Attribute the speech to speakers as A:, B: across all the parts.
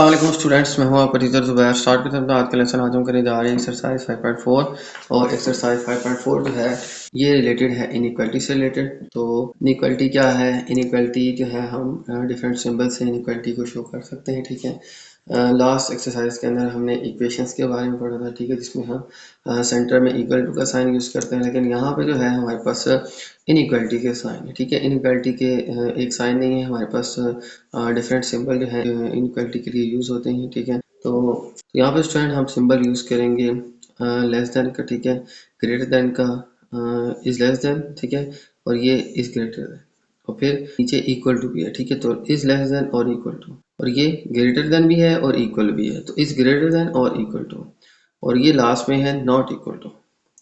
A: अस्सलाम वालेकुम स्टूडेंट्स, मैं हूं आपका टीचर ज़ुबैर। स्टार्ट करते हैं आज का लेसन। आज हम करने जा रहे हैं एक्सरसाइज 5.4 और एक्सरसाइज 5.4 जो है ये रिलेटेड है इनइक्वालिटी से रिलेटेड। तो इनइक्वालिटी क्या है? इनइक्वालिटी जो है हम डिफरेंट सिंबल से इनइक्वालिटी को शो कर सकते हैं। ठीक है, लास्ट एक्सरसाइज के अंदर हमने इक्वेशंस के बारे में पढ़ा था। ठीक है, जिसमें हम सेंटर में इक्वल टू का साइन यूज़ करते हैं, लेकिन यहाँ पे जो है हमारे पास इनइक्वालिटी के साइन है। ठीक है, इनइक्वालिटी के एक साइन नहीं है हमारे पास, डिफरेंट सिंबल जो है इनइक्वालिटी के लिए यूज़ होते हैं। ठीक है, तो यहाँ पे स्टूडेंट हम सिंबल यूज़ करेंगे लेस देन का, ठीक है, ग्रेटर देन का, इज़ लेस देन, ठीक है, और ये इज़ ग्रेटर देन, और फिर नीचे इक्वल टू भी है। ठीक है, तो इज़ लेस देन और इक्वल टू, और ये ग्रेटर देन भी है और इक्वल भी है, तो इज़ ग्रेटर देन और इक्वल टू, और ये लास्ट में है नॉट इक्वल टू।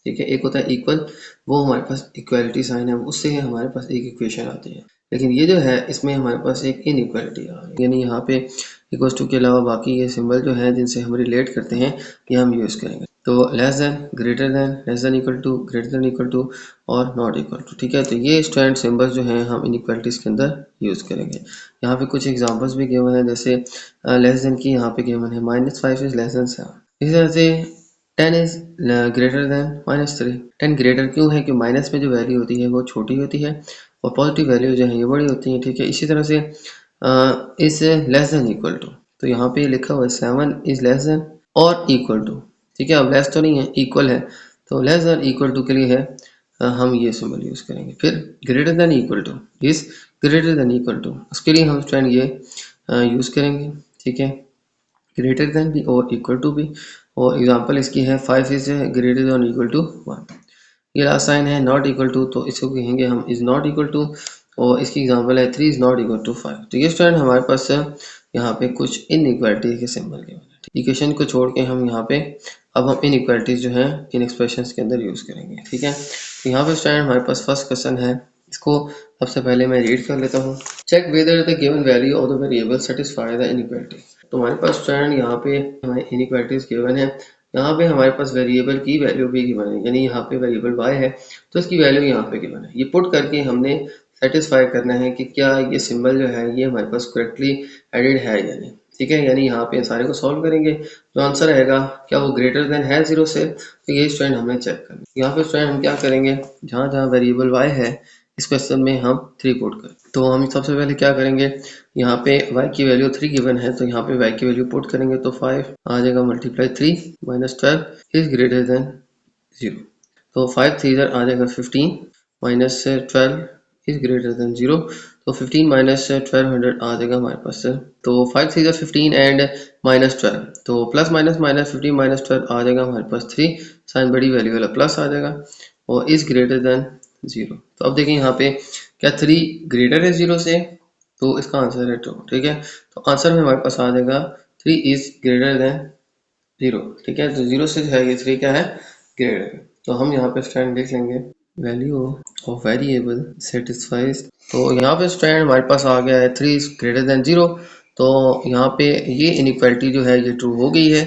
A: ठीक है, एक होता है इक्वल, वो हमारे पास इक्वालिटी साइन है, उससे हमारे पास एक इक्वेशन आती है। लेकिन ये जो है इसमें हमारे पास एक इनइक्वालिटी आ रही है, यानी यहाँ पे इक्वल टू के अलावा बाकी ये सिंबल जो है जिनसे हम रिलेट करते हैं ये हम यूज़ करेंगे। तो less than, greater than, less than equal to, greater than equal to और नॉट इक्वल टू। ठीक है, तो ये स्टैंड सिंबल्स जो हैं हम इनइक्वालिटीज़ के अंदर यूज़ करेंगे। यहाँ पे कुछ एग्जांपल्स भी गिवन है, जैसे लेस देन की यहाँ पे गिवन है -5 इज लेस देन 7। इसी तरह से 10 इज ग्रेटर देन -3। 10 ग्रेटर क्यों है कि माइनस में जो वैल्यू होती है वो छोटी होती है और पॉजिटिव वैल्यू जो है ये बड़ी होती है। ठीक है, इसी तरह से is less than equal to, तो यहाँ पे लिखा हुआ है 7 इज लेस देन और इक्वल टू। ठीक है, अब लेस तो नहीं है, इक्वल है, तो लेस देन इक्वल टू के लिए है हम ये सिंबल यूज़ करेंगे। फिर greater than equal to, is greater than equal to, उसके लिए हम स्टैंड ये यूज़ करेंगे। ठीक है, ग्रेटर देन भी और इक्वल टू भी, और एग्जांपल इसकी है 5 is greater than equal to 1। ये लास्ट साइन है नॉट इक्वल टू, तो इसको कहेंगे हम इज नॉट इक्वल टू, और इसकी एग्जांपल है 3 इज नॉट इक्वल टू 5। तो ये स्टूडेंट हमारे पास यहाँ पे कुछ इनइक्वालिटी के सिंबल के इक्वेशन को छोड़ के हम यहाँ पे अब हम इनइक्वालिटीज जो है इन एक्सप्रेशंस के अंदर यूज़ करेंगे। ठीक है, तो यहाँ पे स्टूडेंट हमारे पास फर्स्ट क्वेश्चन है, इसको सबसे पहले मैं रीड कर लेता हूँ। Check whether the given value of the variable satisfy the inequality. तो हमारे पास स्टूडेंट यहाँ पे हमारे इनइक्वालिटीज गिवन है, यहाँ पे हमारे पास वेरिएबल की वैल्यू भी गिवन है, यानी यहाँ पे वेरिएबल y है तो इसकी वैल्यू यहाँ पे गिवन है। ये पुट करके हमने सेटिस्फाई करना है कि क्या ये सिंबल जो है ये हमारे पास करेक्टली एडेड है या नहीं। ठीक है, यानी यहाँ पे सारे को सॉल्व करेंगे, जो आंसर रहेगा क्या वो ग्रेटर देन है 0 से, तो ये स्टूडेंट हमें चेक करना है। यहाँ पे स्टूडेंट हम क्या करेंगे, जहाँ जहाँ वेरिएबल y है इस क्वेश्चन में हम 3 पुट करें। तो हम सबसे पहले क्या करेंगे, यहाँ पे y की वैल्यू 3 गिवन है, तो यहाँ पे y की वैल्यू पुट करेंगे, तो 5 आ जाएगा मल्टीप्लाई 3 -12 इज ग्रेटर देन 0। तो 5 3 इधर आ जाएगा 15 -12 इज ग्रेटर देन 0। तो 15 -1200 आ जाएगा हमारे पास। तो 5 3 इधर 15 एंड -12, तो प्लस माइनस माइनस 15 -12 आ जाएगा हमारे पास 3, साइन बड़ी वैल्यू वाला प्लस आ जाएगा, और इज ग्रेटर देन 0। तो अब देखिए यहाँ पे क्या 3 ग्रेटर है 0 से, तो इसका आंसर है 2। ठीक है, तो आंसर में हमारे पास आ जाएगा 3 इज ग्रेटर देन 0। ठीक है, तो 0 से जो है ये 3 क्या है, ग्रेटर। तो हम यहाँ पे स्टैंड देख लेंगे, वैल्यू ऑफ वेरिएबल सेटिस्फाइज। तो यहाँ पे स्टैंड हमारे पास आ गया है 3 इज ग्रेटर देन 0। तो यहाँ पे ये इनइक्वालिटी जो है ये ट्रू हो गई है,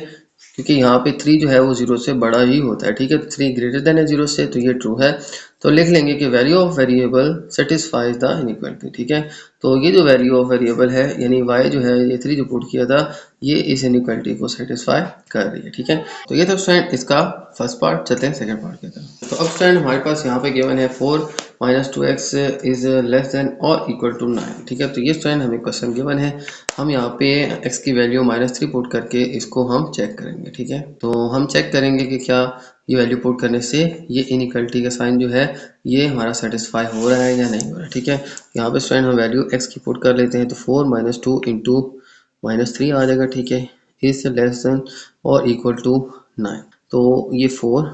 A: क्योंकि यहाँ पे 3 जो है वो 0 से बड़ा ही होता है। ठीक है, 3 ग्रेटर देन है 0 से, तो ये ट्रू है। तो लिख लेंगे कि value of variable satisfies the inequality. ठीक है, तो ये जो वैल्यू ऑफ वेरिएबल है यानी y जो है ये 3 जो पुट किया था ये इस इनइक्वालिटी को सेटिस्फाई कर रही है। ठीक है, तो ये था स्टूडेंट इसका फर्स्ट पार्ट। चलते हैं सेकंड पार्ट की तरफ। तो अब स्टूडेंट हमारे पास यहाँ पे गिवन है 4 -2x इज लेस देन और इक्वल टू 9। ठीक है, तो ये स्टूडेंट हमें क्वेश्चन गिवन है, हम यहाँ पे x की वैल्यू -3 पुट करके इसको हम चेक करेंगे। ठीक है, तो हम चेक करेंगे कि क्या ये वैल्यू पुट करने से ये इनइक्वालिटी का साइन जो है ये हमारा सेटिस्फाई हो रहा है या नहीं हो रहा है। ठीक है, यहाँ पे स्टूडेंट हम वैल्यू x की पुट कर लेते हैं, तो 4 - 2 इंटू -3 आ जाएगा। ठीक है, इज लेस देन और इक्वल टू 9। तो ये 4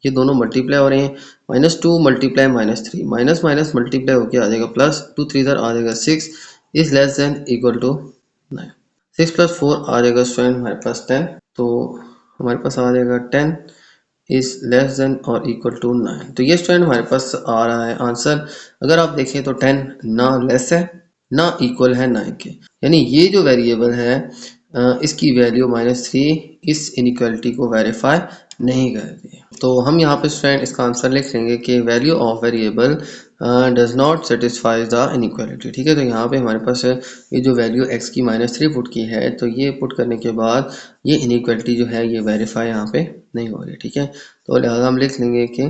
A: ये दोनों मल्टीप्लाई हो रहे हैं, -2 मल्टीप्लाई -3 माइनस माइनस मल्टीप्लाई होके आ जाएगा प्लस, 2 3 इधर आ जाएगा 6 is less than equal to 9। 6 + 4 आ जाएगा स्टूडेंट हमारे पास 10। तो हमारे पास आ जाएगा 10 इज लेस देन और इक्वल टू 9। तो ये स्टूडेंट हमारे पास आ रहा है आंसर। अगर आप देखें तो 10 ना लेस है ना इक्वल है 9 के, यानी ये जो वेरिएबल है इसकी वैल्यू -3 इस इनइक्वालिटी को वेरीफाई नहीं करती है। तो हम यहाँ पे स्टूडेंट इसका आंसर लिख लेंगे कि value of variable does not satisfy the inequality. ठीक है, तो यहाँ पे हमारे पास ये जो वैल्यू x की -3 पुट की है, तो ये पुट करने के बाद ये इनइक्वालिटी जो है ये वेरीफाई यहाँ पे नहीं हो रही। ठीक है, तो लिहाजा हम लिख लेंगे कि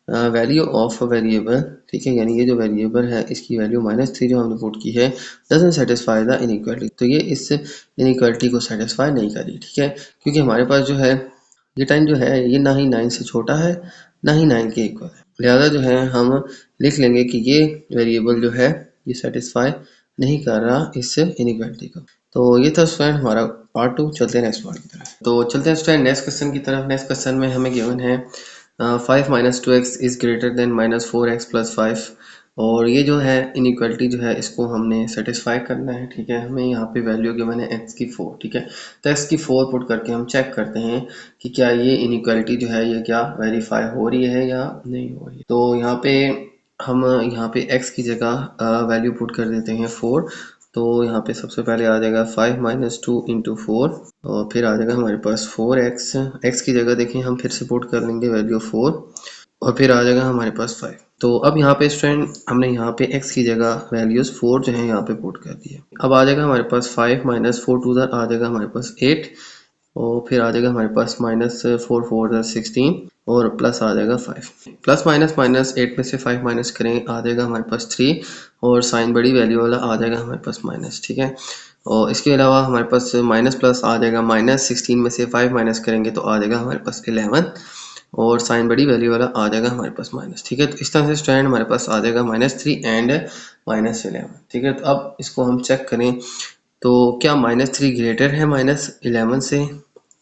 A: वैल्यू ऑफ वेरिएबल, ठीक है, यानी ये जो वेरिएबल है इसकी वैल्यू -3 जो हमने पुट की है डजंट सेटिस्फाई द इनइक्वालिटी, तो ये इस इनइक्वालिटी को सेटिस्फाई नहीं करी। ठीक है, क्योंकि हमारे पास जो है ये टाइम जो है ये ना ही 9 से छोटा है ना ही 9 के इक्वल है, लिहाजा जो है हम लिख लेंगे कि ये वेरिएबल जो है ये सेटिस्फाई नहीं कर रहा इस इनइक्वालिटी को। तो ये था स्टूडेंट हमारा पार्ट 2। चलते हैं नेक्स्ट पार्ट की तरफ। तो चलते हैं स्टूडेंट नेक्स्ट क्वेश्चन की तरफ। नेक्स्ट क्वेश्चन में हमें गिवन है 5 - 2x is greater then -4x + 5, और ये जो है इनइक्वालिटी जो है इसको हमने सेटिस्फाई करना है। ठीक है, हमें यहाँ पे वैल्यू गिवन है x की 4। ठीक है, तो x की 4 पुट करके हम चेक करते हैं कि क्या ये इनइक्वालिटी जो है ये क्या वेरीफाई हो रही है या नहीं हो रही है। तो यहाँ पे हम यहाँ पे x की जगह वैल्यू पुट कर देते हैं 4। तो यहाँ पे सबसे पहले आ जाएगा 5 - 2 × 4, और फिर आ जाएगा हमारे पास 4x। x की जगह देखें हम फिर से पुट कर लेंगे वैल्यू 4, और फिर आ जाएगा हमारे पास 5। तो अब यहाँ पे स्टूडेंट हमने यहाँ पे x की जगह वैल्यूज 4 जो है यहाँ पे पुट कर दिए। अब आ जाएगा हमारे पास 5 - 4 2 आ जाएगा हमारे पास 8, और फिर आ जाएगा हमारे पास -4 4 16, और प्लस आ जाएगा 5। प्लस माइनस माइनस 8 में से 5 माइनस करें आ जाएगा हमारे पास 3, और साइन बड़ी वैल्यू वाला आ जाएगा हमारे पास माइनस। ठीक है, और इसके अलावा हमारे पास माइनस प्लस आ जाएगा -16 में से 5 माइनस करेंगे तो आ जाएगा हमारे पास 11, और साइन बड़ी वैल्यू वाला आ जाएगा हमारे पास माइनस। ठीक है, तो इस तरह से स्टूडेंट हमारे पास आ जाएगा -3 एंड -11। ठीक है, तो अब इसको हम चेक करें तो क्या -3 ग्रेटर है -11 से,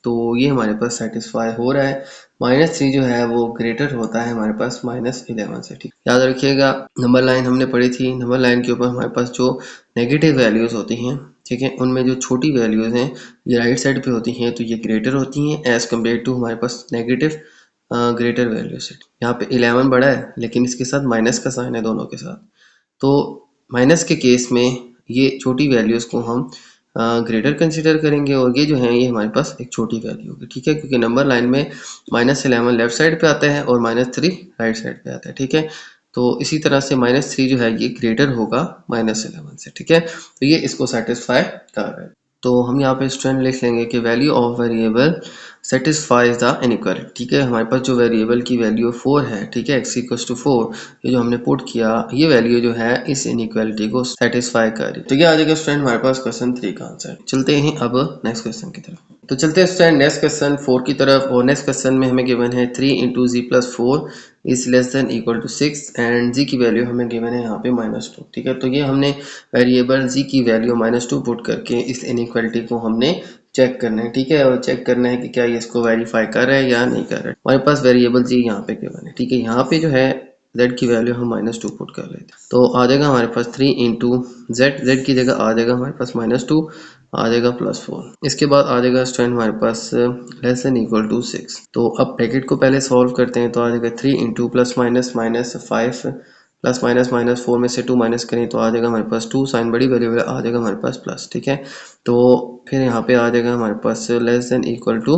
A: तो ये हमारे पास सेटिस्फाई हो रहा है। -3 जो है वो ग्रेटर होता है हमारे पास -11 से। ठीक, याद रखिएगा नंबर लाइन हमने पढ़ी थी, नंबर लाइन के ऊपर हमारे पास जो नेगेटिव वैल्यूज होती हैं, ठीक है, उनमें जो छोटी वैल्यूज हैं ये राइट साइड पे होती हैं, तो ये ग्रेटर होती हैं एज कम्पेयर टू हमारे पास नेगेटिव ग्रेटर वैल्यू से। यहाँ पे 11 बड़ा है लेकिन इसके साथ माइनस का साइन है दोनों के साथ, तो माइनस के केस में ये छोटी वैल्यूज को हम ग्रेटर कंसिडर करेंगे, और ये जो है ये हमारे पास एक छोटी वैल्यू होगी। ठीक है, क्योंकि नंबर लाइन में -11 लेफ्ट साइड पे आता है और -3 राइट साइड पे आता है। ठीक है, तो इसी तरह से -3 जो है ये ग्रेटर होगा -11 से। ठीक है, तो ये इसको सेटिस्फाई कर रहा है। तो हम यहाँ पे स्टूडेंट लिख लेंगे कि value of variable satisfies the inequality. ठीक है, हमारे पास जो वेरिएबल की वैल्यू 4 है, ठीक है, x = 4, ये जो हमने पुट किया ये वैल्यू जो है इस इनइक्वालिटी को सेटिस्फाई कर रही है। तो ये आ जाएगा स्टूडेंट हमारे पास क्वेश्चन 3 का आंसर। चलते हैं अब नेक्स्ट क्वेश्चन की तरफ। तो चलते हैं स्टूडेंट नेक्स्ट क्वेश्चन 4 की तरफ, और नेक्स्ट क्वेश्चन में हमें गिवन है 3 × z + 4 is less than equal to 6, and z की वैल्यू हमें गिवन है यहाँ पे -2। ठीक है, तो ये हमने वेरिएबल z की वैल्यू -2 पुट करके इस इनइक्वालिटी को हमने चेक करना है। ठीक है, और चेक करना है कि क्या ये इसको वेरीफाई कर रहा है या नहीं कर रहा है। हमारे पास वेरिएबल जी यहाँ पे गिवन है। ठीक है, यहाँ पे जो है z की वैल्यू हम -2 पुट कर लेते हैं, तो आ जाएगा हमारे पास 3 × z की जगह आ जाएगा हमारे पास -2, आ जाएगा +4। इसके बाद आ जाएगा स्टूडेंट हमारे पास लेस देन इक्वल टू 6। तो अब ब्रैकेट को पहले सॉल्व करते हैं, तो आ जाएगा 3 × +-5 +-4 में से 2 माइनस करें तो आ जाएगा हमारे पास 2, साइन बड़ी वेरिएबल आ जाएगा हमारे पास प्लस। ठीक है, तो फिर यहाँ पे आ जाएगा हमारे पास लेस देन इक्वल टू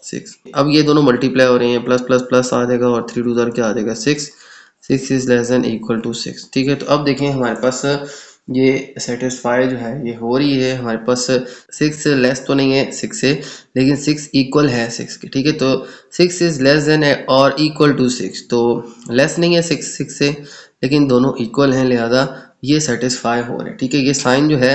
A: 6। अब ये दोनों मल्टीप्लाई हो रहे हैं, प्लस प्लस प्लस आ जाएगा और 3 2 क्या आ जाएगा 6 is less than equal to 6। ठीक है, तो अब देखें हमारे पास ये सेटिस्फाई जो है ये हो रही है। हमारे पास 6 लेस तो नहीं है 6 से, लेकिन 6 इक्वल है 6 के। ठीक है, तो 6 इज लेस देन और इक्वल टू 6, तो लेस नहीं है 6 से, लेकिन दोनों इक्वल हैं, लिहाजा ये सेटिस्फाई हो रहे हैं। ठीक है, ये साइन जो है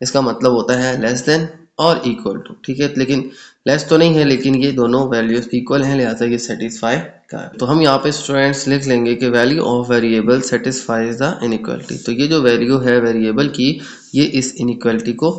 A: इसका मतलब होता है लेस देन और इक्वल टू। ठीक है, लेकिन लेस तो नहीं है, लेकिन ये दोनों वैल्यूज इक्वल हैं, लिहाजा ये सेटिस्फाई कर। तो हम यहाँ पे स्टूडेंट्स लिख लेंगे कि value of variable satisfies the inequality. तो ये जो वैल्यू है वेरिएबल की ये इस इनइक्वालिटी को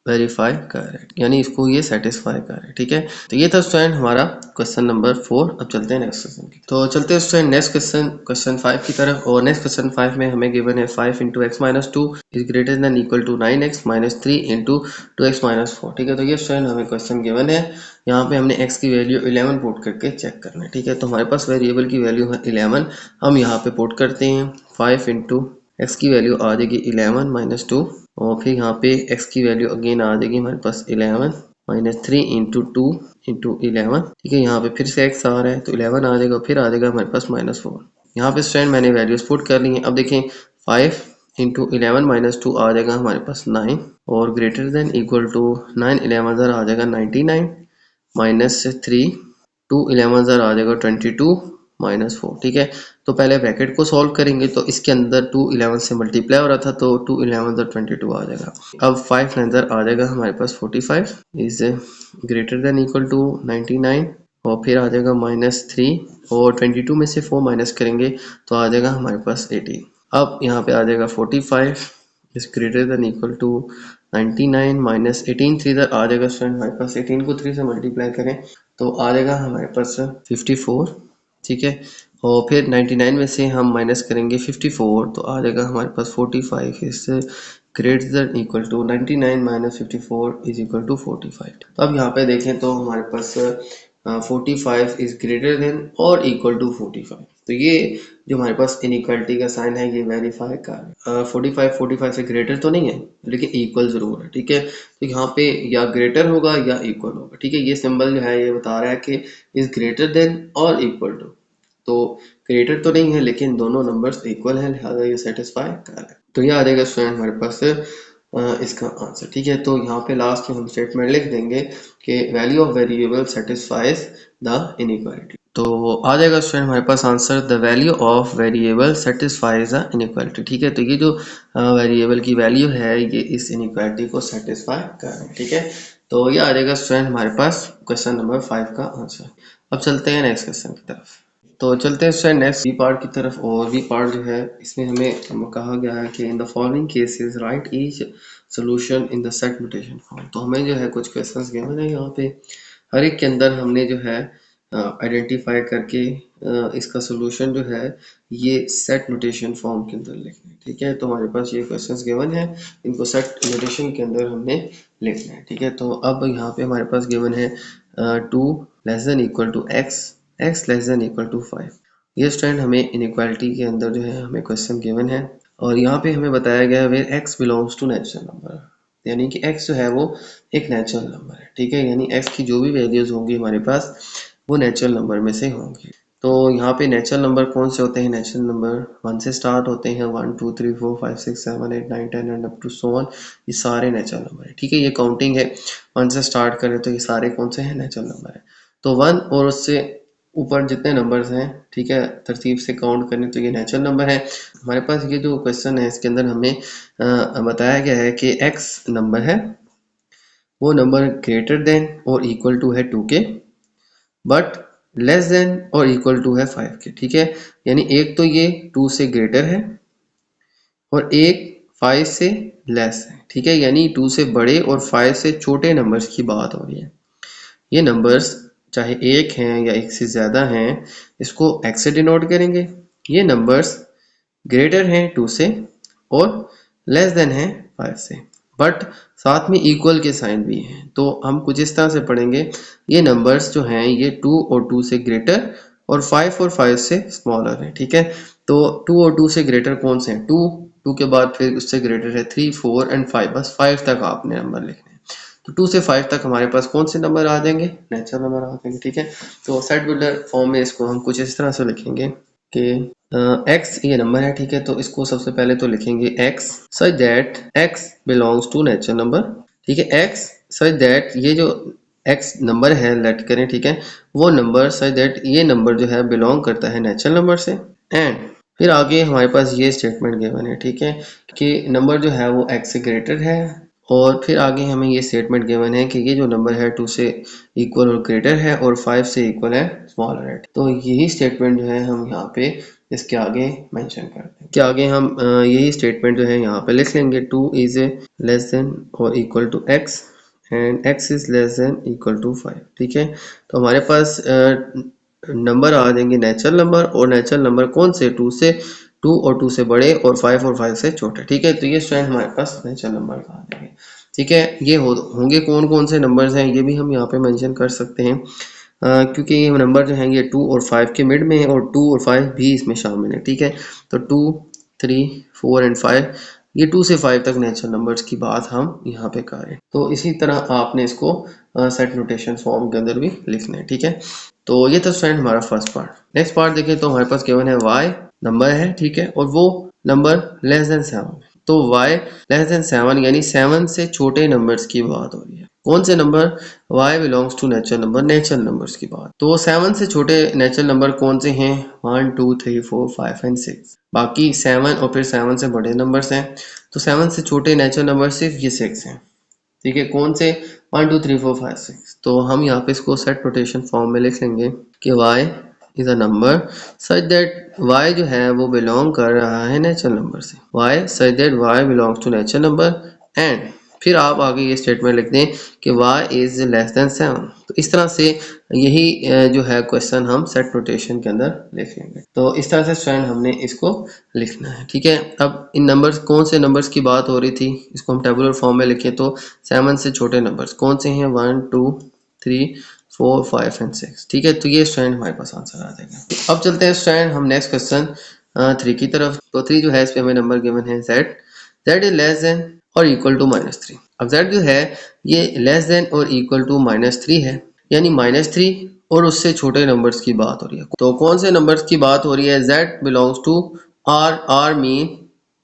A: वेरीफाई कर रहे हैं, यानी इसको ये सेटिस्फाई कर रहे हैं। ठीक है, तो ये था स्टूडेंट हमारा क्वेश्चन नंबर 4। अब चलते हैं नेक्स्ट क्वेश्चन की। तो चलते हैं स्टूडेंट नेक्स्ट क्वेश्चन 5 की तरफ, और नेक्स्ट क्वेश्चन 5 में हमें गिवन है 5 × x - 2 is greater than equal to 9x - 3 × 2x - 4। ठीक है, तो ये स्टूडेंट हमें क्वेश्चन गिवन है, यहाँ पे हमने x की वैल्यू 11 पुट करके चेक करना है। ठीक है, तो हमारे पास वेरिएबल की वैल्यू है 11, हम यहाँ पे पुट करते हैं 5 × x की वैल्यू आ जाएगी 11 - 2, और फिर यहाँ पे x की वैल्यू अगेन आ जाएगी हमारे पास 11 -3 इंटू 2 इंटू 11, ठीक है। यहाँ पे फिर से x आ रहा है तो 11 आ जाएगा, फिर आ जाएगा हमारे पास -4। यहाँ पे स्टूडेंट मैंने वैल्यूज पुट कर ली हैं। अब देखें 5 इंटू 11 -2 आ जाएगा हमारे पास 9, और ग्रेटर देन इक्वल टू 9 11 आ जाएगा 99, -3 2 11 आ जाएगा 22 -4, ठीक है। तो पहले ब्रैकेट को सॉल्व करेंगे तो इसके अंदर 2 11 से मल्टीप्लाई हो रहा था तो 2 11 22 आ जाएगा। अब 5 9 आ जाएगा हमारे पास 45 is greater than equal to 99, और फिर आ जाएगा -3, और 22 में से 4 माइनस करेंगे तो आ जाएगा हमारे पास 18। अब यहाँ पे आ जाएगा 45 is greater than equal to 99 -18, 3 आ जाएगा स्टूडेंट हमारे पास। 18 को 3 से मल्टीप्लाई करें तो आ जाएगा हमारे पास 54, ठीक है। और फिर 99 में से हम माइनस करेंगे 54 तो आ जाएगा हमारे पास 45 is greater than equal to 99 -54 is equal to 45। तो अब यहाँ पे देखें तो हमारे पास 45 इज ग्रेटर देन और इक्वल टू 45। तो ये जो हमारे पास इनइक्वालिटी का साइन है ये वेरीफाई कर 45 से ग्रेटर तो नहीं है लेकिन इक्वल जरूर है, ठीक है। तो यहाँ पे या ग्रेटर होगा या इक्वल होगा, ठीक है। ये सिंबल जो है ये बता रहा है कि इज ग्रेटर देन और इक्वल टू, तो ग्रेटर तो नहीं है लेकिन दोनों नंबर्स इक्वल हैं, लिहाजा ये सेटिस्फाई कर रहा है। तो ये आ जाएगा स्टूडेंट हमारे पास इसका आंसर, ठीक है। तो यहाँ पे लास्ट में हम स्टेटमेंट लिख देंगे कि value of variable satisfies the inequality. तो आ जाएगा स्टूडेंट हमारे पास answer the value of variable satisfies the inequality, ठीक है। तो ये जो वेरिएबल की वैल्यू है ये इस इनइक्वालिटी को सेटिस्फाई कर रहे हैं, ठीक है। तो ये आ जाएगा स्टूडेंट हमारे पास क्वेश्चन नंबर 5 का आंसर। अब चलते हैं नेक्स्ट क्वेश्चन की तरफ। तो चलते हैं स्टूडेंट नेक्स्ट बी पार्ट की तरफ। और बी पार्ट जो है इसमें हमें कहा गया है कि in the following cases right each solution in the set notation form. तो हमें जो है कुछ क्वेश्चंस गिवन है यहाँ पे, हर एक के अंदर हमने जो है आइडेंटिफाई करके इसका सोल्यूशन जो है ये सेट नोटेशन फॉर्म के अंदर लिखना है, ठीक है। तो हमारे पास ये क्वेश्चंस गिवन है, इनको सेट नोटेशन के अंदर हमने लिखना है, ठीक है। तो अब यहाँ पे हमारे पास गिवन है 2 less than equal to x less than equal to 5। ये स्टूडेंट हमें इनइक्वालिटी के अंदर जो है हमें क्वेश्चन गिवन है, और यहाँ पे हमें बताया गया है where x belongs to natural number, यानी कि x जो है वो एक नेचुरल नंबर है, ठीक है। यानी x की जो भी वैल्यूज होंगी हमारे पास वो नेचुरल नंबर में से होंगी। तो यहाँ पे नेचुरल नंबर कौन से होते हैं? नेचुरल नंबर 1 से स्टार्ट होते हैं, 1 2 3 4 5 6 7 8 9 10 and up to so on. ये सारे नेचुरल नंबर है, ठीक है। ये काउंटिंग है, 1 से स्टार्ट करें तो ये सारे कौन से हैं? नेचुरल नंबर है। तो 1 और उससे ऊपर जितने नंबर्स हैं, ठीक है, तरतीब से काउंट करें तो ये नेचुरल नंबर है। हमारे पास ये जो क्वेश्चन है इसके अंदर हमें बताया गया है कि x नंबर है वो नंबर ग्रेटर देन और इक्वल टू है 2 के, बट लेस देन और इक्वल टू है 5 के, ठीक है। यानी एक तो ये 2 से ग्रेटर है और एक 5 से लेस है, ठीक है। यानी 2 से बड़े और 5 से छोटे नंबर्स की बात हो रही है। ये नंबर्स चाहे एक हैं या एक से ज़्यादा हैं, इसको x से डिनोट करेंगे। ये नंबर्स ग्रेटर हैं 2 से और लेस देन है 5 से, बट साथ में इक्वल के साइन भी हैं। तो हम कुछ इस तरह से पढ़ेंगे, ये नंबर्स जो हैं ये 2 और 2 से ग्रेटर और 5 से स्मॉलर है, ठीक है। तो 2 और 2 से ग्रेटर कौन से हैं? 2 के बाद फिर उससे ग्रेटर है 3 4 एंड 5, बस 5 तक आपने नंबर लिखने हैं। तो 2 से 5 तक हमारे पास कौन से नंबर आ जाएंगे? नेचुरल नंबर आ जाएंगे, ठीक है। तो सेट बिल्डर फॉर्म में इसको हम कुछ इस तरह से लिखेंगे कि x ये नंबर है, ठीक है। तो इसको सबसे पहले तो लिखेंगे x such that x belongs to natural number, ठीक है। x सच दैट ये जो x नंबर है लेट करें, ठीक है, वो नंबर सच दैट ये नंबर जो है बिलोंग करता है नेचुरल नंबर से। एंड फिर आगे हमारे पास ये स्टेटमेंट गिवन है, ठीक है, कि नंबर जो है वो x से ग्रेटर है, और फिर आगे हमें ये स्टेटमेंट गिवन है कि ये जो नंबर है 2 से इक्वल और ग्रेटर है और 5 से इक्वल है स्मॉलर है। तो यही स्टेटमेंट जो है हम यहाँ पे इसके आगे मेंशन करते हैं, कि आगे हम यही स्टेटमेंट जो है यहाँ पे लिख लेंगे, 2 इज लेस देन और equal to x and x is less than equal to 5, ठीक है। तो हमारे पास नंबर आ जाएंगे नेचुरल नंबर, और नेचुरल नंबर कौन से? 2 और 2 से बड़े और 5 से छोटे, ठीक है। तो ये स्टूडेंट हमारे पास नेचुरल नंबर आ जाएंगे, ठीक है। ये होंगे कौन कौन से नंबर्स हैं ये भी हम यहाँ पे मेंशन कर सकते हैं, क्योंकि ये नंबर जो हैं ये 2 और 5 के मिड में है और 2 और 5 भी इसमें शामिल है, ठीक है। तो 2 3 4 एंड 5 ये 2 से 5 तक नेचुरल नंबर्स की बात हम यहाँ पे कर रहे हैं। तो इसी तरह आपने इसको सेट नोटेशन फॉर्म के अंदर भी लिखना है, ठीक है। तो ये था स्टूडेंट हमारा फर्स्ट पार्ट। नेक्स्ट पार्ट देखें तो हमारे पास गिवन है y नंबर है, ठीक है, और वो नंबर लेस देन 7। तो y लेस देन 7 यानी 7 से छोटे नंबर्स की बात हो रही है। कौन से number? y belongs to natural number, natural numbers की बात। तो 7 से छोटे नेचुरल नंबर कौन से हैं? 1 2 3 4 5 एंड 6। बाकी 7 और फिर 7 से बड़े नंबर्स हैं। तो 7 से छोटे नेचुरल नंबर सिर्फ ये 6 हैं, ठीक है। कौन से? 1 2 3 4 5 6। तो हम यहाँ पे इसको सेट नोटेशन फॉर्म में लिख लेंगे कि y is a number such that y जो है वो बिलोंग कर रहा है नेचुरल नंबर से। y such that y belongs to natural number and फिर आप आगे ये स्टेटमेंट लिख दें कि y इज लेस देन 7। तो इस तरह से यही जो है क्वेश्चन हम सेट नोटेशन के अंदर लिख लेंगे। तो इस तरह से स्टूडेंट हमने इसको लिखना है, ठीक है। अब इन नंबर्स, कौन से नंबर्स की बात हो रही थी, इसको हम टेबुलर फॉर्म में लिखें तो 7 से छोटे नंबर्स कौन से हैं? 1 2 3 4 5 एंड 6, ठीक है। तो ये स्टूडेंट हमारे पास आंसर आ जाएगा। अब चलते हैं स्टूडेंट हम नेक्स्ट क्वेश्चन 3 की तरफ। तो 3 जो है इस पे हमें नंबर गिवन है z इज लेस देन और इक्वल टू -3। अब z जो है ये लेस देन और इक्वल टू -3 है, यानी -3 और उससे छोटे नंबर्स की बात हो रही है। तो कौन से नंबर्स की बात हो रही है? z belongs to r mean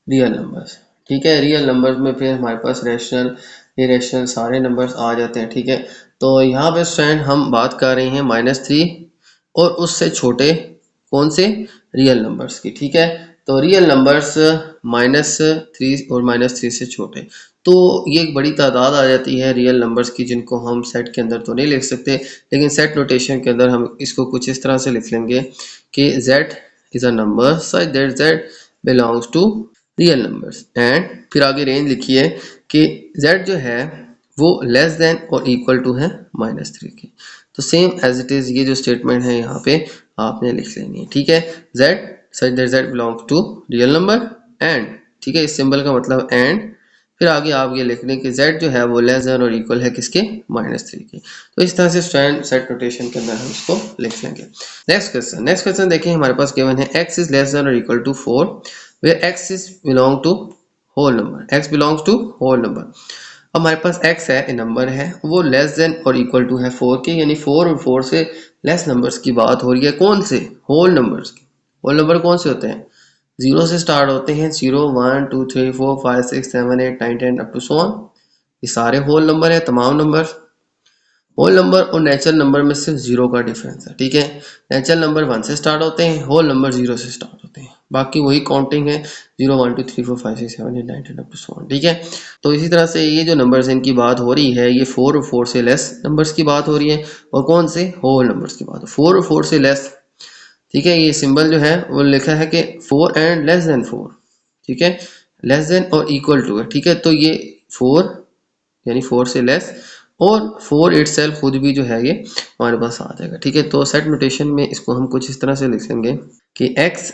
A: real numbers, ठीक है। रियल नंबर्स में फिर हमारे पास रैशनल, इरेशनल सारे नंबर्स आ जाते हैं, ठीक है। तो यहाँ पे स्टूडेंट हम बात कर रहे हैं -3 और उससे छोटे कौन से? रियल नंबर्स की, ठीक है। तो रियल नंबर्स -3 और -3 से छोटे, तो ये एक बड़ी तादाद आ जाती है रियल नंबर्स की जिनको हम सेट के अंदर तो नहीं लिख सकते, लेकिन सेट नोटेशन के अंदर हम इसको कुछ इस तरह से लिख लेंगे कि z is a number such that z belongs to real numbers and फिर आगे रेंज लिखिए कि z जो है वो लेस देन और इक्वल टू है -3 की। तो सेम एज इट इज ये जो स्टेटमेंट है यहाँ पे आपने लिख लेनी है, ठीक है। z such that z belongs to real number and, ठीक है, इस सिंबल का मतलब एंड फिर आगे आप ये लिख लें कि z जो है वो लेस देन और इक्वल है किसके? -3 के। तो इस तरह से स्टैंड सेट नोटेशन के अंदर हम इसको लिख लेंगे। नेक्स्ट क्वेश्चन देखिए हमारे पास गिवन है x इज लेस देन और equal to 4 where x is belong to whole number, x belongs to whole number. अब हमारे पास x है, ए नंबर है, वो लेस देन और इक्वल टू है 4 के, यानी 4 और 4 से लेस नंबर्स की बात हो रही है। कौन से? होल नंबर्स की। होल नंबर कौन से होते हैं? 0 से स्टार्ट होते हैं, 0 1 2 3 4 5 6 7 8 9 10 अप टू सो ऑन। ये सारे होल नंबर है, तमाम नंबर। होल नंबर और नेचुरल नंबर में सिर्फ 0 का डिफरेंस है, ठीक है। नेचुरल नंबर 1 से स्टार्ट होते हैं, होल नंबर 0 से स्टार्ट होते हैं, बाकी वही काउंटिंग है 0 1 2 3 4 5 6 7 8 9 10 अप टू सो ऑन, ठीक है। तो इसी तरह से ये जो नंबर्स इनकी बात हो रही है, ये 4 और 4 से लेस नंबर्स की बात हो रही है, और कौन से? होल नंबर्स की बात। 4 और 4 से लेस, ठीक है। ये सिंबल जो है वो लिखा है कि 4 एंड लेस देन 4, ठीक है, लेस देन और इक्वल टू है, ठीक है। तो ये 4 यानी 4 से लेस और 4 इटसेल्फ खुद भी जो है ये हमारे पास आ जाएगा, ठीक है। तो सेट नोटेशन में इसको हम कुछ इस तरह से लिख लेंगे कि x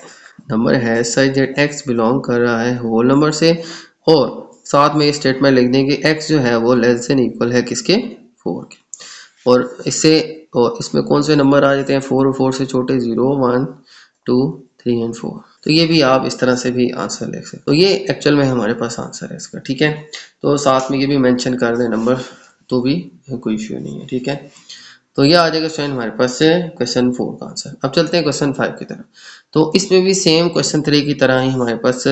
A: नंबर है सच दैट x बिलोंग कर रहा है होल नंबर से, और साथ में ये स्टेटमेंट लिख देंगे x जो है वो लेस देन इक्वल है किसके? 4 के। और इससे और इसमें कौन से नंबर आ जाते हैं 4 और 4 से छोटे? 0 1 2 3 एंड 4। तो ये भी आप इस तरह से भी आंसर लिख सकते। तो ये एक्चुअल में हमारे पास आंसर है इसका, ठीक है। तो साथ में ये भी मेंशन कर दें नंबर, तो भी कोई इश्यू नहीं है, ठीक है। तो ये आ जाएगा स्टूडेंट हमारे पास से क्वेश्चन 4 का आंसर। अब चलते हैं क्वेश्चन 5 की तरफ। तो इसमें भी सेम क्वेश्चन 3 की तरह ही हमारे पास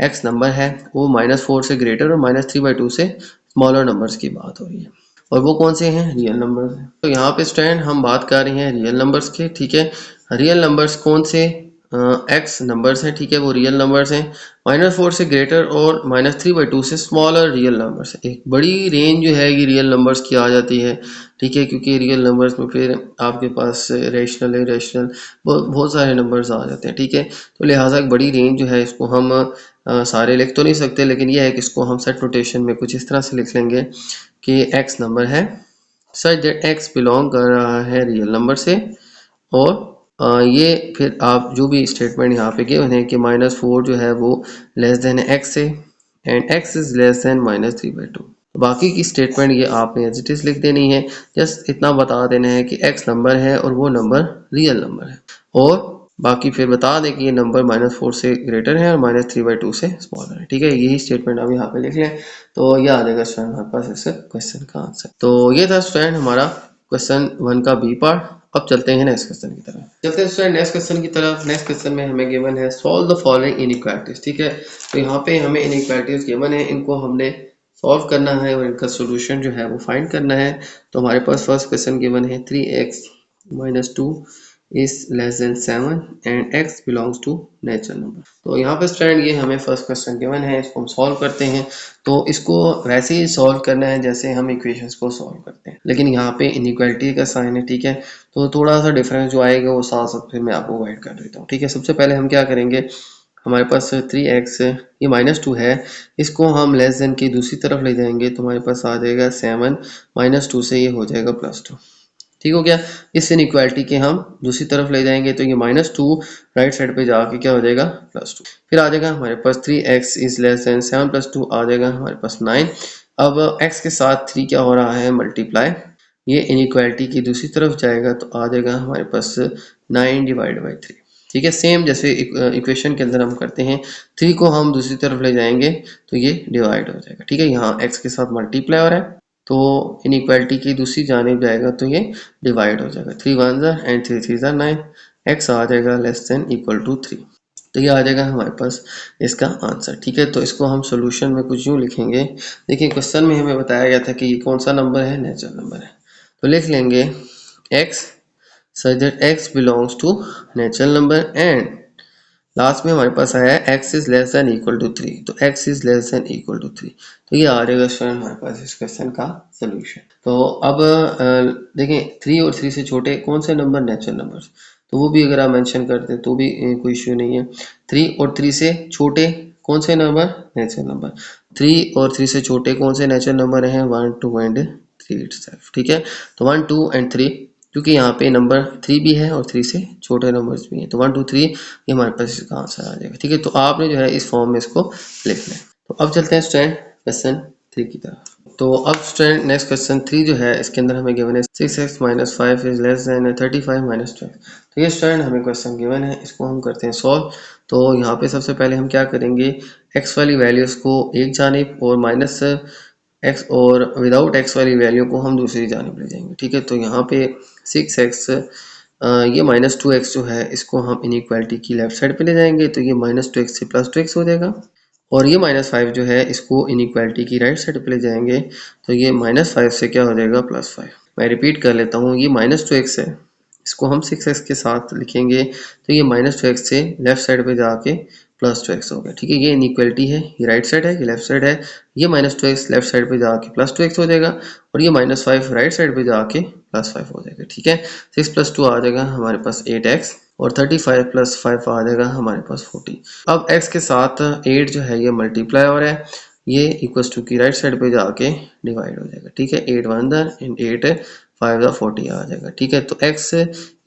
A: x नंबर है, वो -4 से ग्रेटर और -3/2 से स्मॉलर नंबर्स की बात हो रही है, और वो कौन से हैं? रियल नंबर्स हैं। तो यहाँ पे स्टूडेंट हम बात कर रहे हैं रियल नंबर्स के, ठीक है। रियल नंबर्स कौन से? एक्स नंबर्स हैं, ठीक है, वो रियल नंबर्स हैं। -4 से ग्रेटर और -3/2 से स्मॉलर रियल नंबर्स है। एक बड़ी रेंज जो है ये रियल नंबर्स की आ जाती है, ठीक है, क्योंकि रियल नंबर्स में फिर आपके पास रेशनल इरेशनल बहुत सारे नंबर्स आ जाते हैं, ठीक है। तो लिहाजा एक बड़ी रेंज जो है इसको हम सारे लिख तो नहीं सकते, लेकिन यह है कि इसको हम सेट नोटेशन में कुछ इस तरह से लिख लेंगे कि x नंबर है सच दैट x बिलोंग कर रहा है रियल नंबर से, और ये फिर आप जो भी स्टेटमेंट यहाँ पे गिवन है कि -4 जो है वो लेस देन है x से and x is less then -3/2। बाकी की स्टेटमेंट ये आपने एज इट इज लिख देनी है। जस्ट इतना बता देना है कि x नंबर है और वो नंबर रियल नंबर है, और बाकी फिर बता दें कि ये नंबर -4 से ग्रेटर है और -3/2 से स्मॉलर है। ठीक है, यही स्टेटमेंट आप यहाँ पे लिख लें तो ये आ जाएगा स्टूडेंट हमारे पास इस क्वेश्चन का आंसर। तो ये था स्टूडेंट हमारा क्वेश्चन 1 का बी पार्ट। अब चलते हैं नेक्स्ट क्वेश्चन की तरफ। चलते हैं स्टूडेंट नेक्स्ट क्वेश्चन की तरफ। नेक्स्ट क्वेश्चन में हमें गिवन है सॉल्व द फॉलोइंग इनइक्वालिटीज। ठीक है, तो यहाँ पे हमें इनइक्वालिटीज गिवन है, इनको हमने सॉल्व करना है और इनका सोल्यूशन जो है वो फाइंड करना है। तो हमारे पास फर्स्ट क्वेश्चन गिवन है 3x - 2 is less than 7 and x belongs to natural number. तो यहाँ पे स्टूडेंट ये हमें फर्स्ट क्वेश्चन गिवन है, इसको हम सॉल्व करते हैं। तो इसको वैसे ही सॉल्व करना है जैसे हम इक्वेशंस को सॉल्व करते हैं, लेकिन यहाँ पे इनइक्वालिटी का साइन है। ठीक है, तो थोड़ा सा डिफरेंस जो आएगा वो साथ साथ फिर मैं आपको गाइड कर देता हूँ। ठीक है, सबसे पहले हम क्या करेंगे, हमारे पास 3x ये -2 है, इसको हम लेस देन की दूसरी तरफ ले जाएंगे तो हमारे पास आ जाएगा 7 -2 से ये हो जाएगा +2। ठीक हो गया, इस इनइक्वालिटी के हम दूसरी तरफ ले जाएंगे तो ये -2 राइट साइड पे जाके क्या हो जाएगा +2। फिर आ जाएगा हमारे पास 3x इज लेस देन 7 + 2 आ जाएगा हमारे पास 9। अब x के साथ 3 क्या हो रहा है मल्टीप्लाई, ये इनइक्वालिटी की दूसरी तरफ जाएगा तो आ जाएगा हमारे पास 9/3। ठीक है, सेम जैसे इक्वेशन के अंदर हम करते हैं, 3 को हम दूसरी तरफ ले जाएंगे तो ये डिवाइड हो जाएगा। ठीक है, यहाँ x के साथ मल्टीप्लाई हो रहा है तो इनइक्वालिटी की दूसरी जानिब जाएगा तो ये डिवाइड हो जाएगा। 3 1 एंड 3 3 9, x आ जाएगा लेस देन इक्वल टू 3। तो ये आ जाएगा हमारे पास इसका आंसर। ठीक है, तो इसको हम सॉल्यूशन में कुछ यूँ लिखेंगे। देखिए क्वेश्चन में हमें बताया गया था कि ये कौन सा नंबर है, नेचुरल नंबर है। तो लिख लेंगे x such that x belongs to natural number and last में हमारे पास आया है x is less than equal to 3, तो x is less than equal to 3। तो ये आ जाएगा स्टूडेंट हमारे पास इस क्वेश्चन का सोल्यूशन। तो अब देखें 3 और 3 से छोटे कौन से नंबर, नेचुरल नंबर्स, तो वो भी अगर आप मेंशन करते तो भी कोई इश्यू नहीं है। 3 और 3 से छोटे कौन से नंबर, नेचुरल नंबर। 3 और 3 से छोटे कौन से नेचुरल नंबर हैं, 1 2 एंड 3 इटसेल्फ। ठीक है, तो 1 2 एंड 3, क्योंकि यहाँ पे नंबर 3 भी है और 3 से छोटे नंबर्स भी हैं, तो 1 2 3 ये हमारे पास इसका आंसर आ जाएगा। ठीक है, तो आपने जो है इस फॉर्म में इसको लिखना है। तो अब चलते हैं स्टूडेंट क्वेश्चन 3 की तरफ। तो अब स्टूडेंट नेक्स्ट क्वेश्चन 3 जो है इसके अंदर हमें गिवन है 6x - 5 इज लेस देन 35 - 12। तो ये स्टूडेंट हमें क्वेश्चन गिवन है, इसको हम करते हैं सॉल्व। तो यहाँ पे सबसे पहले हम क्या करेंगे, x वाली वैल्यूज को एक जानिब और माइनस x और विदाउट x वाली वैल्यू को हम दूसरी जानिब ले जाएंगे। ठीक है, तो यहाँ पे 6x ये -2x जो है इसको हम इनइक्वालिटी की लेफ्ट साइड पे ले जाएंगे तो ये -2x से +2x हो जाएगा, और ये -5 जो है इसको इनइक्वालिटी की राइट साइड पे ले जाएंगे तो ये -5 से क्या हो जाएगा +5। मैं रिपीट कर लेता हूँ, ये -2x है, इसको हम 6x के साथ लिखेंगे तो ये -2x से लेफ्ट साइड पे जाके +2x हो गया। ठीक है, ये इनइक्वालिटी है, ये राइट साइड है, ये लेफ्ट साइड है। ये -2x लेफ्ट साइड पे जाके +2x हो जाएगा और ये -5 राइट साइड पे जाके +5 हो जाएगा। ठीक है, 6 + 2 आ जाएगा हमारे पास 8x और 35 + 5 आ जाएगा हमारे पास 40। अब x के साथ 8 जो है ये मल्टीप्लाई हो रहा है, ये इक्वल टू की राइट साइड पे जाके डिवाइड हो जाएगा। ठीक है, 8 1 एंड 8 5 40 आ जाएगा। ठीक है, तो x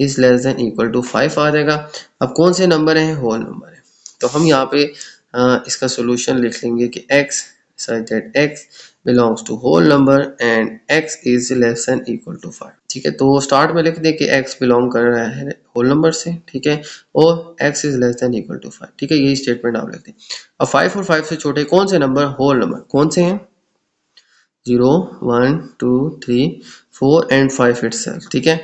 A: is less than equal to 5 आ जाएगा। अब कौन से नंबर है, होल नंबर है, तो हम यहाँ पे इसका सोल्यूशन लिख लेंगे कि x such that x belongs to whole number and x is less than equal to 5। ठीक है, तो स्टार्ट में लिख दें कि x बिलोंग कर रहा है होल नंबर से। ठीक है, और x is less than equal to 5। ठीक है, यही स्टेटमेंट आप लिख दें। अब 5 और 5 से छोटे कौन से नंबर, होल नंबर कौन से हैं, 0 1 2 3 4 एंड 5 इटसेल्फ। ठीक है,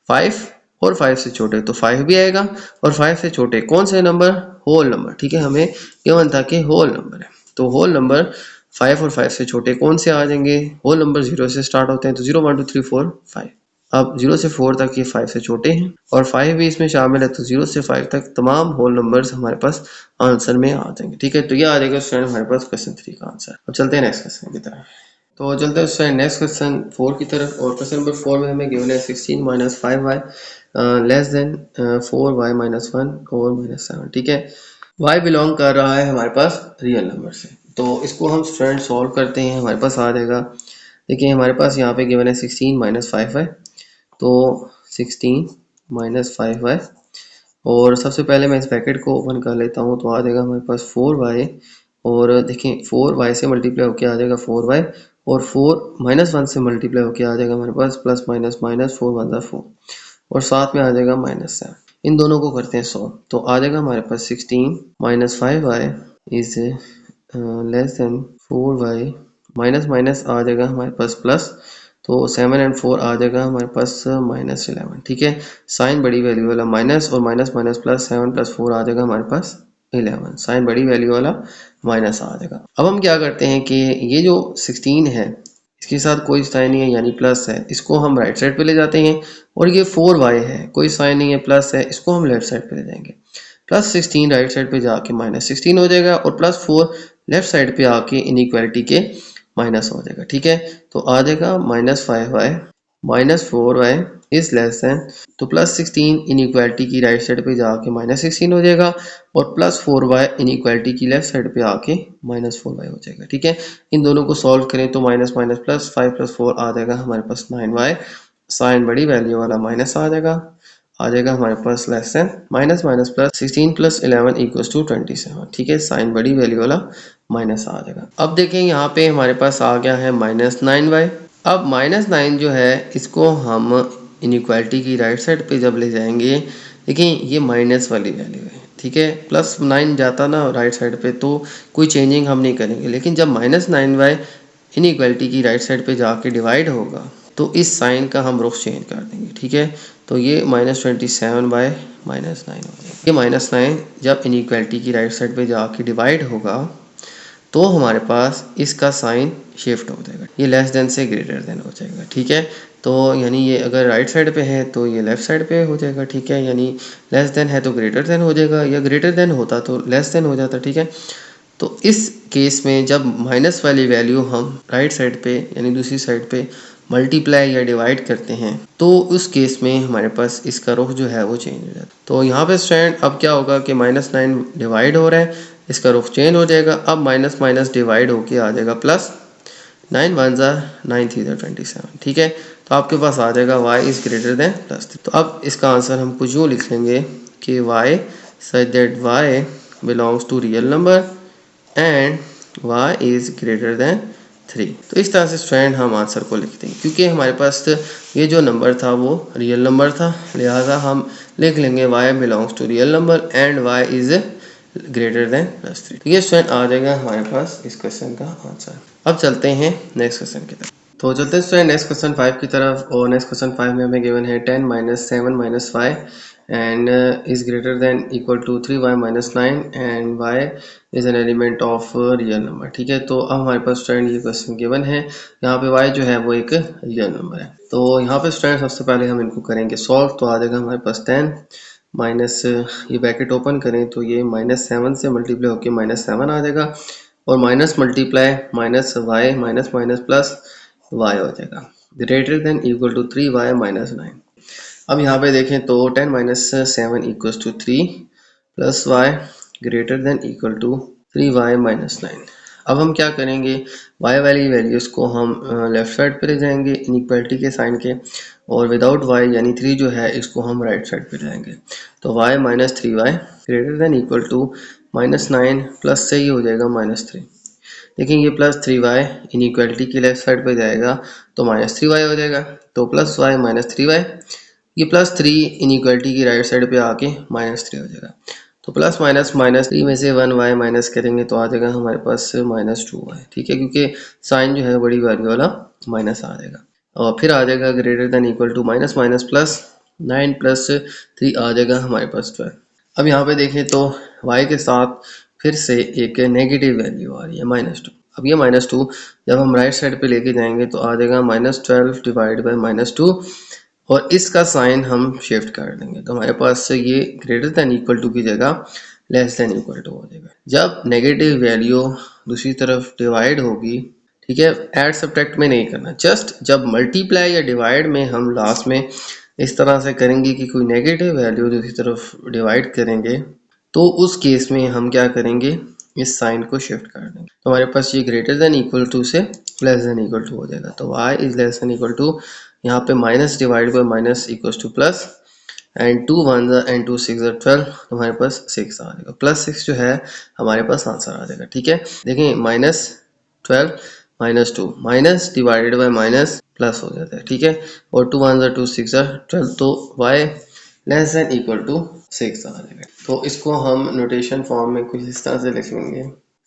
A: 5 और 5 से छोटे तो 5 भी आएगा, और 5 से छोटे कौन से नंबर, होल नंबर। ठीक है, हमें गिवन था कि होल नंबर है, तो होल नंबर 5 और 5 से छोटे कौन से आ जाएंगे, होल नंबर 0 से स्टार्ट होते हैं तो 0 1 2 3 4 5। अब 0 से 4 तक ये 5 से छोटे हैं और 5 भी इसमें शामिल है, तो 0 से 5 तक तमाम होल नंबर्स हमारे पास आंसर में आ जाएंगे। ठीक है, तो ये आ जाएगा स्टूडेंट हमारे पास क्वेश्चन 3 का आंसर। अब चलते हैं नेक्स्ट क्वेश्चन की तरफ। तो चलते हैं नेक्स्ट क्वेश्चन 4 की तरफ, और क्वेश्चन नंबर 4 में हमें गिवन है 16 - 5y लेस देन 4y - 1 और -7। ठीक है, y बिलोंग कर रहा है हमारे पास रियल नंबर से, तो इसको हम स्टूडेंट सॉल्व करते हैं। हमारे पास आ जाएगा, देखिए हमारे पास यहाँ पे गिवन है 16 - 5y, तो 16 - 5y, और सबसे पहले मैं इस ब्रैकेट को ओपन कर लेता हूँ तो आ जाएगा हमारे पास 4y, और देखें 4y से मल्टीप्लाई होकर आ जाएगा 4y, और 4 -1 से मल्टीप्लाई होकर आ जाएगा हमारे पास +- 4 1 4, और साथ में आ जाएगा -7। इन दोनों को करते हैं सॉल्व, तो आ जाएगा हमारे पास 16 minus 5y is less than 4y, minus minus आ जाएगा हमारे पास प्लस, तो 7 एंड 4 आ जाएगा हमारे पास -11। ठीक है, साइन बड़ी वैल्यू वाला माइनस और माइनस माइनस प्लस, 7 प्लस 4 आ जाएगा हमारे पास 11, साइन बड़ी वैल्यू वाला माइनस आ जाएगा। अब हम क्या करते हैं कि ये जो 16 है इसके साथ कोई साइन नहीं है यानी प्लस है, इसको हम राइट साइड पे ले जाते हैं, और ये 4y है, कोई साइन नहीं है प्लस है, इसको हम लेफ्ट साइड पे ले जाएंगे। +16 राइट साइड पे जाके -16 हो जाएगा, और +4 लेफ्ट साइड पे आके इनइक्वालिटी के माइनस हो जाएगा। ठीक है, तो आ जाएगा -5y -4y is less then, तो +16 इनइक्वालिटी की राइट साइड पे जाके -16 हो जाएगा, और +4y इनइक्वालिटी की लेफ्ट साइड पे आके -4y हो जाएगा। ठीक है, इन दोनों को सॉल्व करें तो माइनस माइनस प्लस, 5 + 4 आ जाएगा हमारे पास 9y, साइन बड़ी वैल्यू वाला माइनस आ जाएगा हमारे पास less than, minus minus plus, 16 + 11 = 27। ठीक है, साइन बड़ी वैल्यू वाला माइनस आ जाएगा। अब देखें यहाँ पे हमारे पास आ गया है -9y। अब -9 जो है इसको हम इनइक्वालिटी की राइट साइड पे जब ले जाएंगे, देखिए ये माइनस वाली वैल्यू है। ठीक है, +9 जाता ना राइट साइड पे तो कोई चेंजिंग हम नहीं करेंगे, लेकिन जब -9y इनइक्वालिटी की राइट साइड पे जाके डिवाइड होगा तो इस साइन का हम रुख चेंज कर देंगे। ठीक है, तो ये -27/-9 हो जाएगा। ये -9 जब इनइक्वालिटी की राइट साइड पे जाके डिवाइड होगा तो हमारे पास इसका साइन शिफ्ट हो जाएगा, ये लेस देन से ग्रेटर देन हो जाएगा। ठीक है, तो यानी ये अगर राइट साइड पे है तो ये लेफ्ट साइड पे हो जाएगा। ठीक है, यानी लेस देन है तो ग्रेटर देन हो जाएगा, या ग्रेटर देन होता तो लेस देन हो जाता। ठीक है, तो इस केस में जब माइनस वाली वैल्यू हम राइट साइड पे यानी दूसरी साइड पे मल्टीप्लाई या डिवाइड करते हैं तो उस केस में हमारे पास इसका रुख जो है वो चेंज हो जाता है। तो यहाँ पे स्टूडेंट अब क्या होगा कि -9 डिवाइड हो रहा है, इसका रुख चेंज हो जाएगा। अब माइनस माइनस डिवाइड होके आ जाएगा प्लस, 9 1 ज़ा 9 3 ज़ा 27। ठीक है, तो आपके पास आ जाएगा y इज़ ग्रेटर देन +3। तो अब इसका आंसर हम कुछ यूँ लिख लेंगे कि y such that y belongs to real number and y is greater than 3। तो इस तरह से स्टूडेंट हम आंसर को लिखते हैं, क्योंकि हमारे पास ये जो नंबर था वो रियल नंबर था, लिहाजा हम लिख लेंगे y belongs to real number and y is greater than +3। तो ये स्टूडेंट आ जाएगा हमारे पास इस क्वेश्चन का आंसर। अब चलते हैं नेक्स्ट क्वेश्चन की तरफ। तो चलते हैं स्टूडेंट नेक्स्ट क्वेश्चन 5 की तरफ, और नेक्स्ट क्वेश्चन 5 में हमें गिवन है 10 - 7 - 5 and is greater than equal to 3y - 9 and y is an element of real number। ठीक है, तो अब हमारे पास स्टूडेंट ये क्वेश्चन गिवन है, यहाँ पे y जो है वो एक रियल नंबर है। तो यहाँ पे स्टूडेंट सबसे पहले हम इनको करेंगे सॉल्व, तो आ जाएगा हमारे पास 10 माइनस, ये ब्रैकेट ओपन करें तो ये -7 से मल्टीप्लाई होकर -7 आ जाएगा, और minus multiply minus y minus minus plus y हो जाएगा, greater than equal to 3y - 9। अब यहाँ पे देखें तो 10 - 7 = 3 plus y greater than equal to 3y - 9। अब हम क्या करेंगे, y वाली वैल्यूज को हम लेफ्ट साइड पे ले जाएंगे इनइक्वालिटी के साइन के, और विदाउट y यानी 3 जो है इसको हम राइट साइड पे ले जाएंगे। तो y - 3y greater than equal to -9 plus से ही हो जाएगा -3। देखिए ये +3y इनइक्वालिटी की लेफ्ट साइड पे जाएगा तो -3y हो जाएगा, तो +y - 3y, ये +3 इनइक्वालिटी की राइट साइड पे आके -3 हो जाएगा। तो प्लस माइनस -3 में से 1y माइनस करेंगे तो आ जाएगा हमारे पास -2y। ठीक है, क्योंकि साइन जो है बड़ी वैल्यू वाला माइनस आ जाएगा, और फिर आ जाएगा greater than equal to minus minus plus, 9 + 3 आ जाएगा हमारे पास 12। अब यहाँ पे देखें तो y के साथ फिर से एक नेगेटिव वैल्यू आ रही है -2। अब ये -2 जब हम राइट साइड पे लेके जाएंगे तो आ जाएगा -12 डिवाइड बाय -2, और इसका साइन हम शिफ्ट कर देंगे तो हमारे पास ये ग्रेटर देन इक्वल टू की जगह लेस देन इक्वल टू हो जाएगा। जब नेगेटिव वैल्यू दूसरी तरफ डिवाइड होगी, ठीक है, ऐड सब्ट्रैक्ट में नहीं करना, जस्ट जब मल्टीप्लाई या डिवाइड में हम लास्ट में इस तरह से करेंगे कि कोई नेगेटिव वैल्यू दूसरी तरफ डिवाइड करेंगे तो उस केस में हम क्या करेंगे, इस साइन को शिफ्ट कर देंगे। तो हमारे पास ये ग्रेटर देन इक्वल टू से लेस देन इक्वल टू हो जाएगा, तो y is less than equal to, यहाँ पे minus divide by minus equal to plus, and 2 1 and 2 6 12, तो हमारे पास 6 आ जाएगा, +6 जो है हमारे पास आंसर आ जाएगा। ठीक है, देखें -12 -2 minus divided by minus plus हो जाता है। ठीक है, और 2 1 2 6 12, तो y less than equal to 6 आ जाएगा। तो इसको हम नोटेशन फॉर्म में कुछ इस तरह से लिख लेंगे,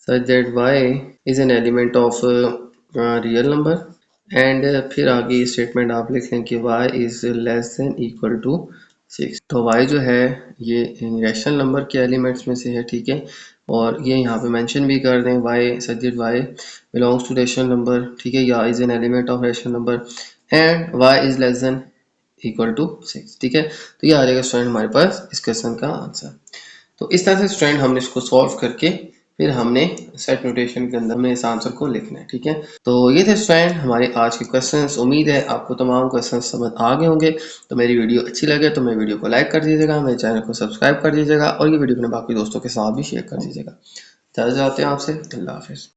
A: such that y is an element of real number, and फिर आगे स्टेटमेंट आप लिख लें कि y is less than equal to 6। तो y जो है ये रैशनल नंबर के एलिमेंट्स में से है, ठीक है। और ये यहाँ पे मेंशन भी कर दें y such that y belongs to rational number, ठीक है, या is an element of rational number, and y is less than equal to 6, ठीक है। तो ये आ जाएगा स्टूडेंट हमारे पास इस क्वेश्चन का आंसर। तो इस तरह से स्टूडेंट हमने इसको सॉल्व करके फिर हमने सेट नोटेशन के अंदर में इस आंसर को लिखना है, ठीक है। तो ये थे स्टूडेंट हमारे आज के क्वेश्चंस। उम्मीद है आपको तमाम क्वेश्चंस समझ आ गए होंगे। तो मेरी वीडियो अच्छी लगे तो मेरे वीडियो को लाइक कर दीजिएगा, मेरे चैनल को सब्सक्राइब कर दीजिएगा और ये वीडियो अपने बाकी दोस्तों के साथ भी शेयर कर दीजिएगा। ज़्यादा चाहते हैं आपसे। अल्लाह हाफिज़।